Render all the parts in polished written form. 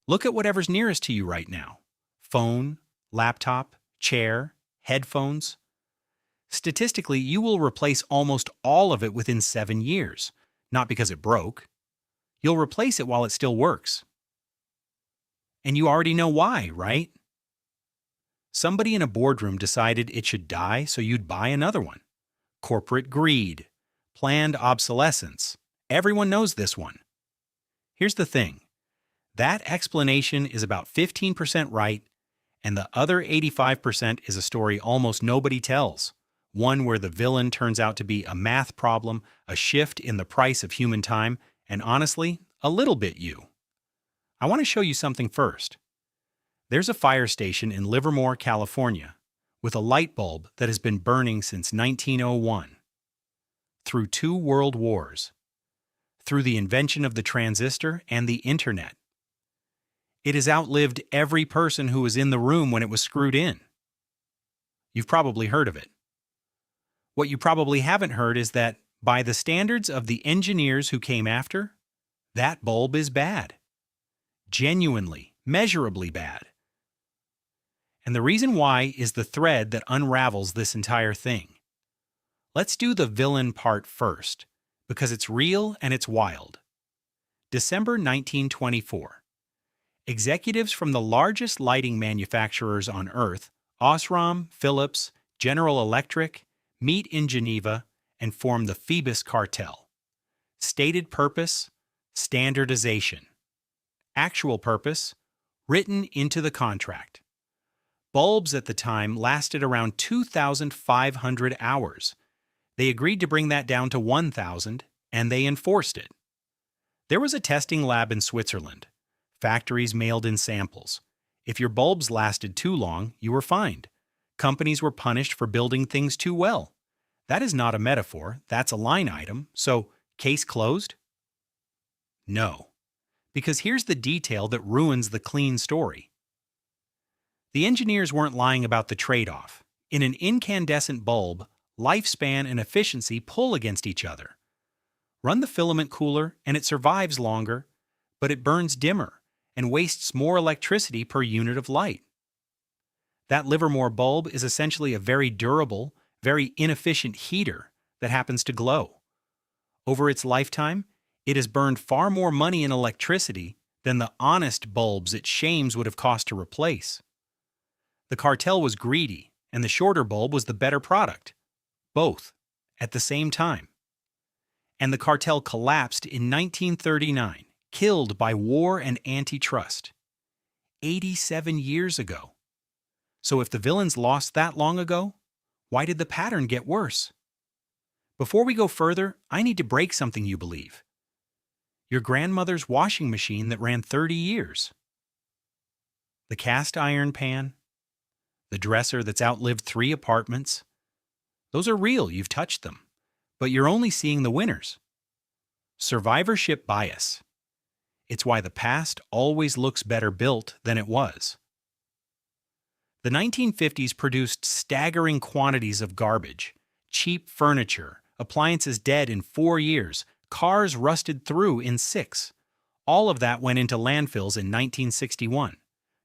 Look at whatever's nearest to you right now. Phone, laptop, chair, headphones. Statistically, you will replace almost all of it within 7 years, not because it broke. You'll replace it while it still works. And you already know why, right? Somebody in a boardroom decided it should die, so you'd buy another one. Corporate greed. Planned obsolescence. Everyone knows this one. Here's the thing. That explanation is about 15% right, and the other 85% is a story almost nobody tells. One where the villain turns out to be a math problem, a shift in the price of human time, and honestly, a little bit you. I want to show you something first. There's a fire station in Livermore, California, with a light bulb that has been burning since 1901. Through 2 world wars. Through the invention of the transistor and the internet. It has outlived every person who was in the room when it was screwed in. You've probably heard of it. What you probably haven't heard is that, by the standards of the engineers who came after, that bulb is bad. Genuinely, measurably bad. And the reason why is the thread that unravels this entire thing. Let's do the villain part first, because it's real and it's wild. December 1924. Executives from the largest lighting manufacturers on Earth, Osram, Philips, General Electric, meet in Geneva and form the Phoebus Cartel. Stated purpose, standardization. Actual purpose, written into the contract. Bulbs at the time lasted around 2,500 hours. They agreed to bring that down to 1,000, and they enforced it. There was a testing lab in Switzerland. Factories mailed in samples. If your bulbs lasted too long, you were fined. Companies were punished for building things too well. That is not a metaphor, that's a line item, so case closed? No. Because here's the detail that ruins the clean story. The engineers weren't lying about the trade-off. In an incandescent bulb, lifespan and efficiency pull against each other. Run the filament cooler and it survives longer, but it burns dimmer and wastes more electricity per unit of light. That Livermore bulb is essentially a very durable, very inefficient heater that happens to glow. Over its lifetime, it has burned far more money in electricity than the honest bulbs it shames would have cost to replace. The cartel was greedy, and the shorter bulb was the better product. Both, at the same time. And the cartel collapsed in 1939, killed by war and antitrust. 87 years ago. So if the villains lost that long ago, why did the pattern get worse? Before we go further, I need to break something you believe. Your grandmother's washing machine that ran 30 years. The cast iron pan. The dresser that's outlived 3 apartments. Those are real, you've touched them. But you're only seeing the winners. Survivorship bias. It's why the past always looks better built than it was. The 1950s produced staggering quantities of garbage, cheap furniture, appliances dead in 4 years, cars rusted through in 6. All of that went into landfills in 1961.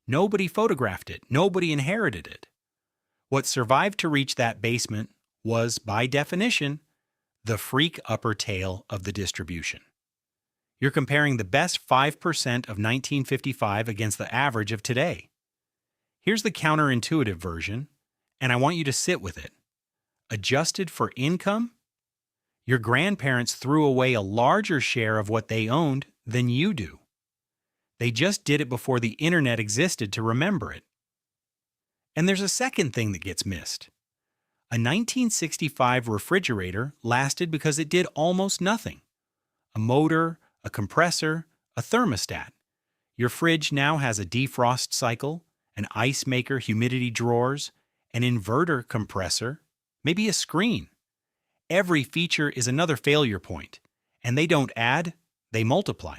Nobody photographed it, nobody inherited it. What survived to reach that basement was, by definition, the freak upper tail of the distribution. You're comparing the best 5% of 1955 against the average of today. Here's the counterintuitive version, and I want you to sit with it. Adjusted for income? Your grandparents threw away a larger share of what they owned than you do. They just did it before the internet existed to remember it. And there's a second thing that gets missed. A 1965 refrigerator lasted because it did almost nothing. A motor, a compressor, a thermostat. Your fridge now has a defrost cycle, an ice maker humidity drawers, an inverter compressor, maybe a screen. Every feature is another failure point, and they don't add, they multiply.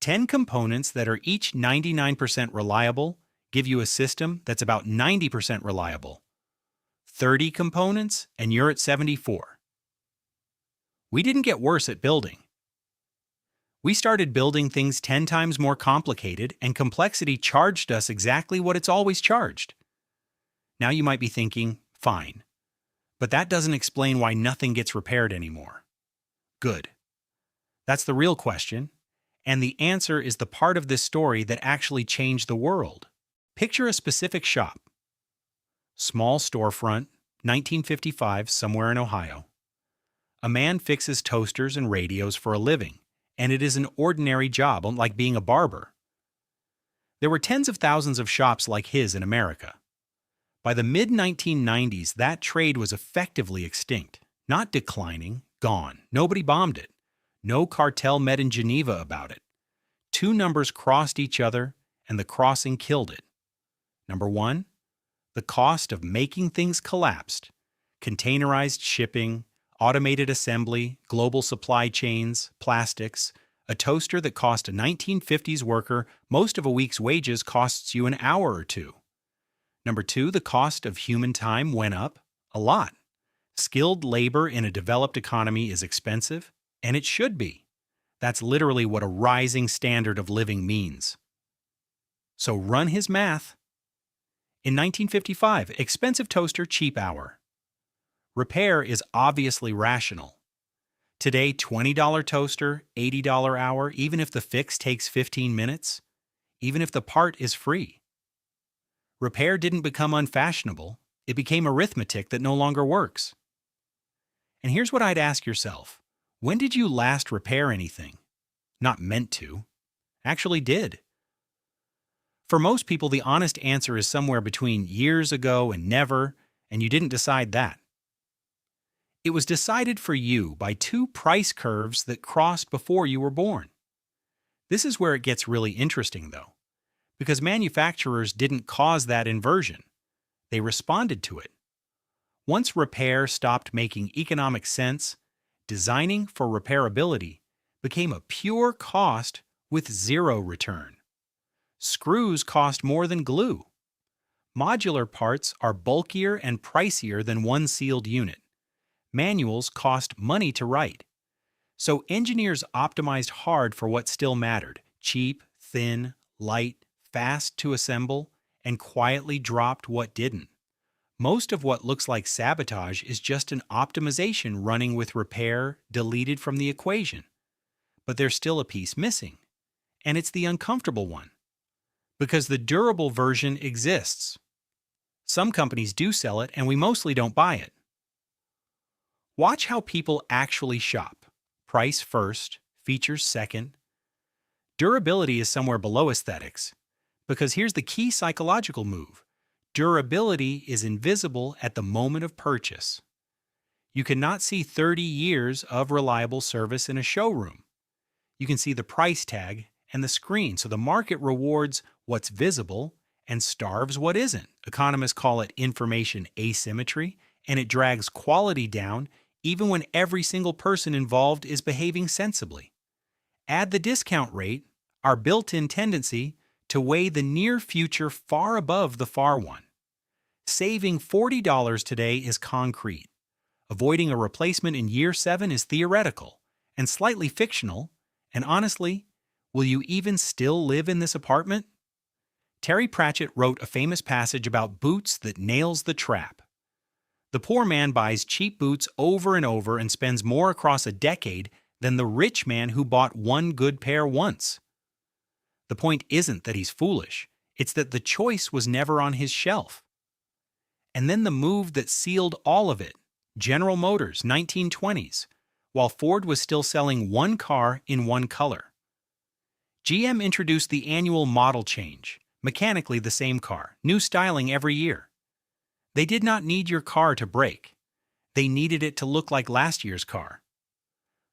10 components that are each 99% reliable give you a system that's about 90% reliable. 30 components, and you're at 74. We didn't get worse at building. We started building things 10 times more complicated, and complexity charged us exactly what it's always charged. Now you might be thinking, fine, but that doesn't explain why nothing gets repaired anymore. Good. That's the real question, and the answer is the part of this story that actually changed the world. Picture a specific shop. Small storefront, 1955, somewhere in Ohio. A man fixes toasters and radios for a living, and it is an ordinary job, like being a barber. There were tens of thousands of shops like his in America. By the mid-1990s, that trade was effectively extinct, not declining, gone. Nobody bombed it. No cartel met in Geneva about it. Two numbers crossed each other, and the crossing killed it. Number one, the cost of making things collapsed. Containerized shipping, automated assembly, global supply chains, plastics. A toaster that cost a 1950s worker most of a week's wages costs you an hour or two. Number two, the cost of human time went up a lot. Skilled labor in a developed economy is expensive, and it should be. That's literally what a rising standard of living means. So run his math. In 1955, expensive toaster, cheap hour. Repair is obviously rational. Today, $20 toaster, $80 hour, even if the fix takes 15 minutes, even if the part is free. Repair didn't become unfashionable, it became arithmetic that no longer works. And here's what I'd ask yourself. When did you last repair anything? Not meant to. Actually did. For most people, the honest answer is somewhere between years ago and never, and you didn't decide that. It was decided for you by two price curves that crossed before you were born. This is where it gets really interesting, though, because manufacturers didn't cause that inversion. They responded to it. Once repair stopped making economic sense, designing for repairability became a pure cost with zero return. Screws cost more than glue. Modular parts are bulkier and pricier than one sealed unit. Manuals cost money to write. So engineers optimized hard for what still mattered: cheap, thin, light, fast to assemble, and quietly dropped what didn't. Most of what looks like sabotage is just an optimization running with repair deleted from the equation. But there's still a piece missing, and it's the uncomfortable one. Because the durable version exists. Some companies do sell it, and we mostly don't buy it. Watch how people actually shop. Price first, features second. Durability is somewhere below aesthetics, because here's the key psychological move. Durability is invisible at the moment of purchase. You cannot see 30 years of reliable service in a showroom. You can see the price tag and the screen, so the market rewards what's visible and starves what isn't. Economists call it information asymmetry, and it drags quality down even when every single person involved is behaving sensibly. Add the discount rate, our built-in tendency to weigh the near future far above the far one. Saving $40 today is concrete. Avoiding a replacement in year 7 is theoretical and slightly fictional, and honestly, will you even still live in this apartment? Terry Pratchett wrote a famous passage about boots that nails the trap. The poor man buys cheap boots over and over and spends more across a decade than the rich man who bought one good pair once. The point isn't that he's foolish, it's that the choice was never on his shelf. And then the move that sealed all of it, General Motors, 1920s, while Ford was still selling one car in one color. GM introduced the annual model change, mechanically the same car, new styling every year. They did not need your car to break. They needed it to look like last year's car.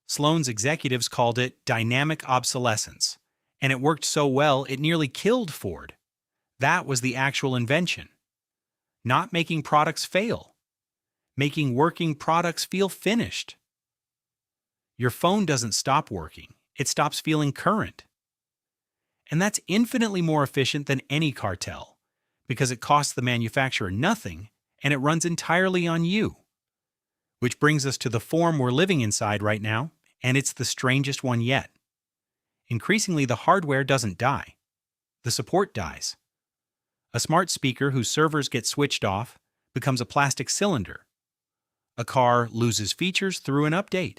Sloan's executives called it dynamic obsolescence, and it worked so well it nearly killed Ford. That was the actual invention. Not making products fail. Making working products feel finished. Your phone doesn't stop working. It stops feeling current. And that's infinitely more efficient than any cartel, because it costs the manufacturer nothing and it runs entirely on you. Which brings us to the form we're living inside right now, and it's the strangest one yet. Increasingly, the hardware doesn't die. The support dies. A smart speaker whose servers get switched off becomes a plastic cylinder. A car loses features through an update.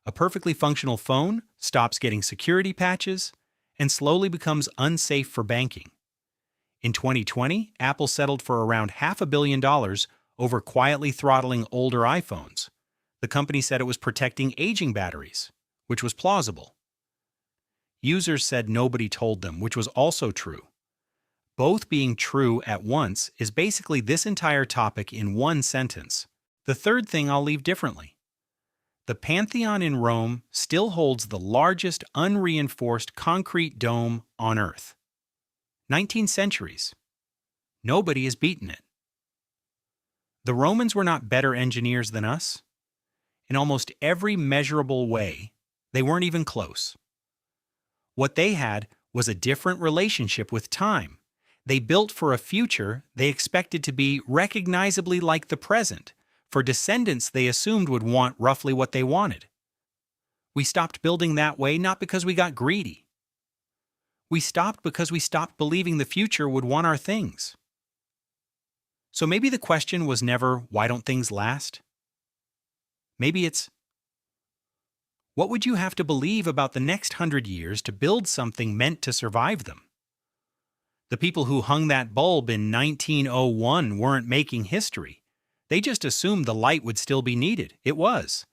A perfectly functional phone stops getting security patches and slowly becomes unsafe for banking. In 2020, Apple settled for around $500 million over quietly throttling older iPhones. The company said it was protecting aging batteries, which was plausible. Users said nobody told them, which was also true. Both being true at once is basically this entire topic in one sentence. The third thing I'll leave differently. The Pantheon in Rome still holds the largest unreinforced concrete dome on Earth. 19 centuries. Nobody has beaten it. The Romans were not better engineers than us. In almost every measurable way, they weren't even close. What they had was a different relationship with time. They built for a future they expected to be recognizably like the present, for descendants they assumed would want roughly what they wanted. We stopped building that way not because we got greedy. We stopped because we stopped believing the future would want our things. So maybe the question was never, why don't things last? Maybe it's, what would you have to believe about the next 100 years to build something meant to survive them? The people who hung that bulb in 1901 weren't making history. They just assumed the light would still be needed. It was.